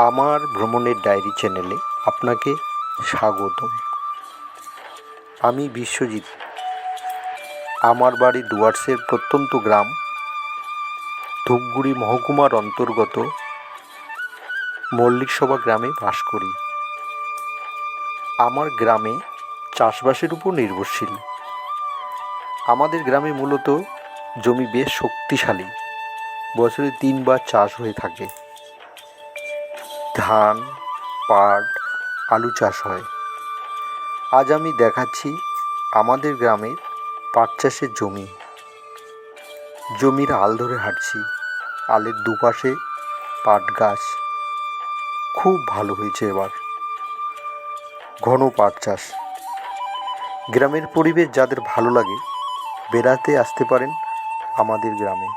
আমার ভ্রমণের ডায়েরি চ্যানেলে আপনাকে স্বাগতম। আমি বিশ্বজিৎ। আমার বাড়ি ডুয়ার্সের প্রত্যন্ত গ্রাম ধূপগুড়ি মহকুমার অন্তর্গত মল্লিকসভা গ্রামে বাস করি। আমার গ্রামে চাষবাসের উপর নির্ভরশীল। আমাদের গ্রামে মূলত জমি বেশ শক্তিশালী, বছরে 3 বার চাষ হয়ে থাকে। ধান, পাট, আলু চাষ হয়। আজ আমি দেখাচ্ছি আমাদের গ্রামের পাট চাষের জমির আল ধরে হাঁটছি। আলের দুপাশে পাট গাছ খুব ভালো হয়েছে এবার। ঘন পাট চাষ। গ্রামের পরিবেশ যাদের ভালো লাগে বেড়াতে আসতে পারেন আমাদের গ্রামে।